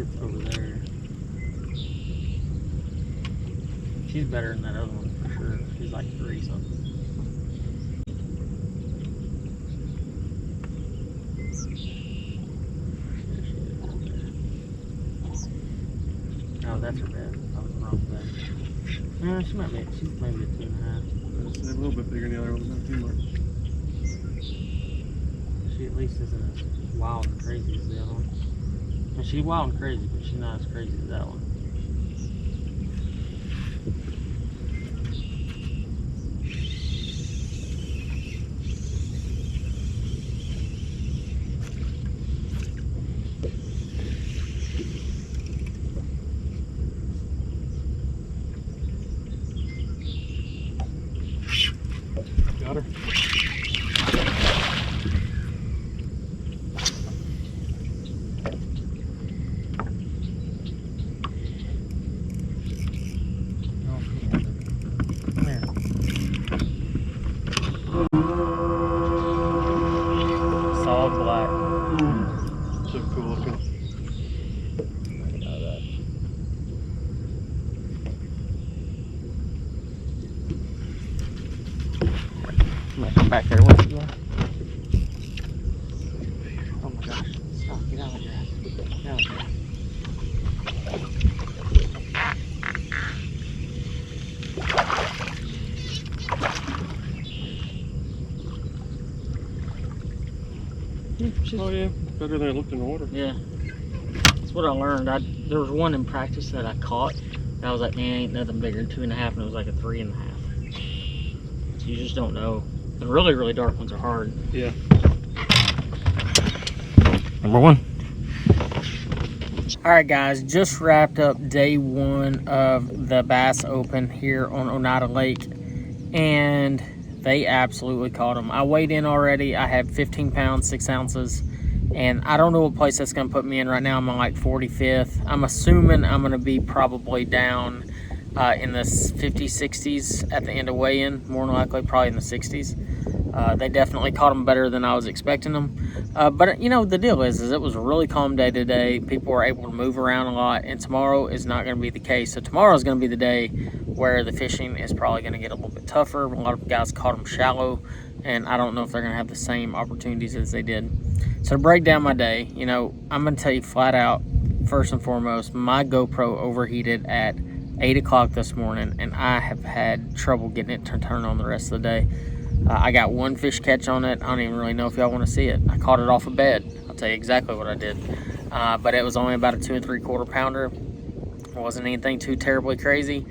sits over there. She's better than that other one for sure. She's like 3 something. Oh, that's her bed. I was wrong with that. No, she might be. She's maybe a 2.5. It's a little bit bigger than the other one, not too much. She at least isn't as wild and crazy as the other one. And she's wild and crazy, but she's not as crazy as that one. Got her. Come here. Solid black. So cool looking. Come back there. What you want? Oh my gosh. Stop. Get out of the grass. Get out of the grass. Oh yeah, better than it looked in the water. Yeah. That's what I learned. There was one in practice that I caught, and I was like, man, ain't nothing bigger than 2.5, and it was like a 3.5. So you just don't know. The really, really dark ones are hard. Yeah. Number 1. All right, guys, just wrapped up day 1 of the Bass Open here on Oneida Lake, and they absolutely caught them. I weighed in already. I had 15 pounds, 6 ounces, and I don't know what place that's going to put me in right now. I'm on like 45th. I'm assuming I'm going to be probably down in the 50s, 60s at the end of weigh-in, more than likely probably in the 60s. They definitely caught them better than I was expecting them. But, you know, the deal is it was a really calm day today. People were able to move around a lot, and tomorrow is not going to be the case. So tomorrow is going to be the day where the fishing is probably going to get a little bit tougher. A lot of guys caught them shallow, and I don't know if they're going to have the same opportunities as they did. So to break down my day, you know, I'm going to tell you flat out, first and foremost, my GoPro overheated at 8 o'clock this morning, and I have had trouble getting it to turn on the rest of the day. I got one fish catch on it. I don't even really know if y'all want to see it. I caught it off a bed. I'll tell you exactly what I did. But it was only about a 2 3/4 pounder. It wasn't anything too terribly crazy,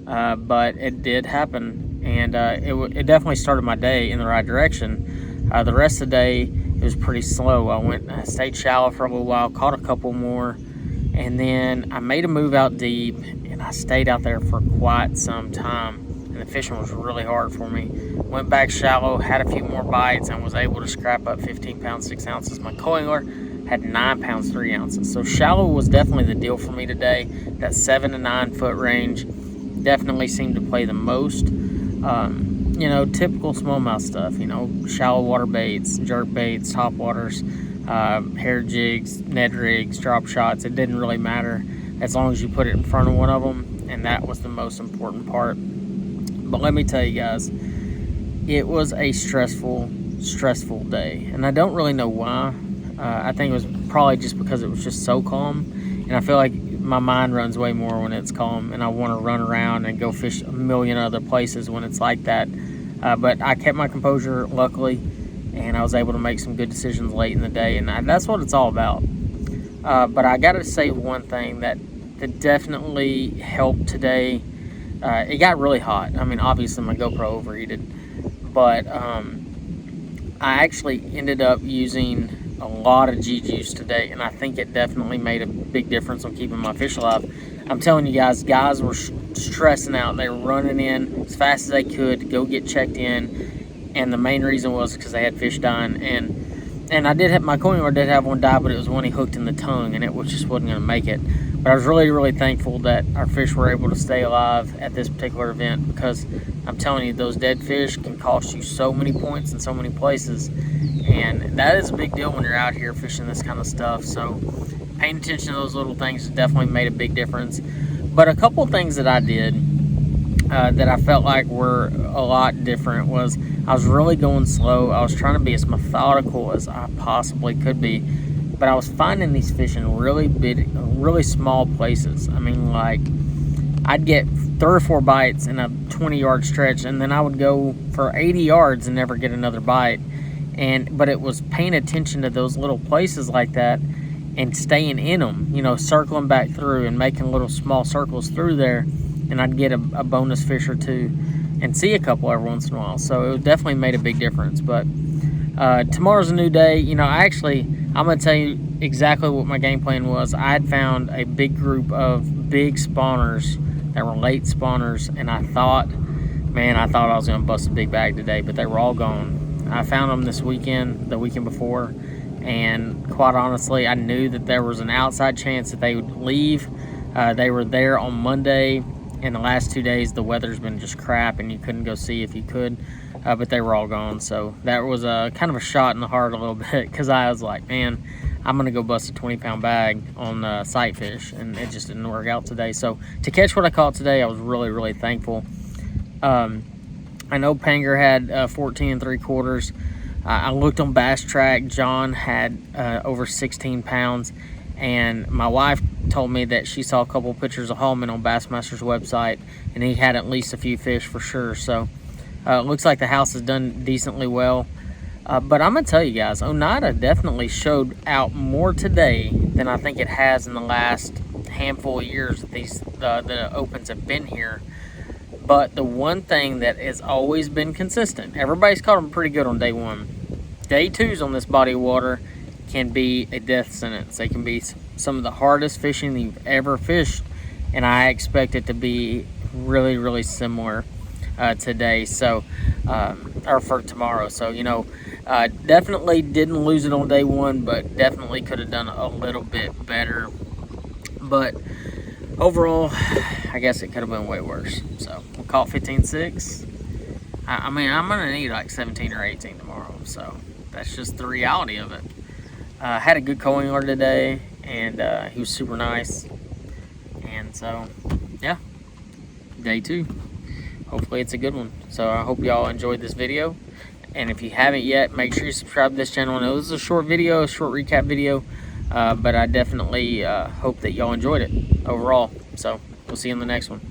but it did happen, and it definitely started my day in the right direction. The rest of the day, it was pretty slow. I stayed shallow for a little while, caught a couple more, and then I made a move out deep, and I stayed out there for quite some time. And the fishing was really hard for me. Went back shallow, had a few more bites, and was able to scrap up 15 pounds, 6 ounces. My coiler had 9 pounds, 3 ounces. So shallow was definitely the deal for me today. That 7 to 9 foot range definitely seemed to play the most. You know, typical smallmouth stuff, you know, shallow water baits, jerk baits, top waters, hair jigs, Ned rigs, drop shots. It didn't really matter as long as you put it in front of one of them, and that was the most important part. But let me tell you guys, it was a stressful day, and I don't really know why. I think it was probably just because it was just so calm, and I feel like my mind runs way more when it's calm, and I want to run around and go fish a million other places when it's like that. But I kept my composure, luckily, and I was able to make some good decisions late in the day, and that's what it's all about. But I got to say one thing that definitely helped today. It got really hot. I mean, obviously my GoPro overheated, but I actually ended up using a lot of G-Juice today, and I think it definitely made a big difference on keeping my fish alive. I'm telling you guys were stressing out. They were running in as fast as they could to go get checked in, and the main reason was because they had fish dying. And I did have, my coiler did have one die, but it was one he hooked in the tongue, and it just wasn't going to make it. But I was really, really thankful that our fish were able to stay alive at this particular event, because I'm telling you, those dead fish can cost you so many points in so many places, and that is a big deal when you're out here fishing this kind of stuff. So paying attention to those little things definitely made a big difference. But a couple of things that I did that I felt like were a lot different was I was really going slow. I was trying to be as methodical as I possibly could be, but I was finding these fish in really big, really small places. I mean, like, I'd get 3 or 4 bites in a 20-yard stretch, and then I would go for 80 yards and never get another bite. But it was paying attention to those little places like that and staying in them, you know, circling back through and making little small circles through there, and I'd get a bonus fish or two and see a couple every once in a while. So it definitely made a big difference. But tomorrow's a new day. You know, I'm going to tell you exactly what my game plan was. I had found a big group of big spawners that were late spawners, and I thought I was going to bust a big bag today, but they were all gone. I found them this weekend, the weekend before, and quite honestly, I knew that there was an outside chance that they would leave. They were there on Monday, and the last 2 days the weather's been just crap, and you couldn't go see if you could, but they were all gone. So that was a kind of a shot in the heart a little bit, because I was like, man, I'm gonna go bust a 20-pound bag on sight fish, and it just didn't work out today. So to catch what I caught today, I was really thankful. I know Panger had 14 3/4. I looked on Bass Track. John had over 16 pounds, and my wife told me that she saw a couple pictures of Hallman on Bassmaster's website, and he had at least a few fish for sure. So it looks like the house has done decently well. But I'm gonna tell you guys, Oneida definitely showed out more today than I think it has in the last handful of years that the opens have been here. But the one thing that has always been consistent, everybody's caught them pretty good on day 1. Day 2s on this body of water can be a death sentence. They can be some of the hardest fishing that you've ever fished, and I expect it to be really similar today, so or for tomorrow. So, you know, definitely didn't lose it on day 1, but definitely could have done a little bit better. But overall, I guess it could have been way worse. So we caught 15.6. I mean, I'm gonna need like 17 or 18 tomorrow, so that's just the reality of it. Had a good culling yard today, and he was super nice. And so, yeah, day 2. Hopefully it's a good one. So I hope y'all enjoyed this video. And if you haven't yet, make sure you subscribe to this channel. I know this is a short video, a short recap video, but I definitely hope that y'all enjoyed it overall. So we'll see you in the next one.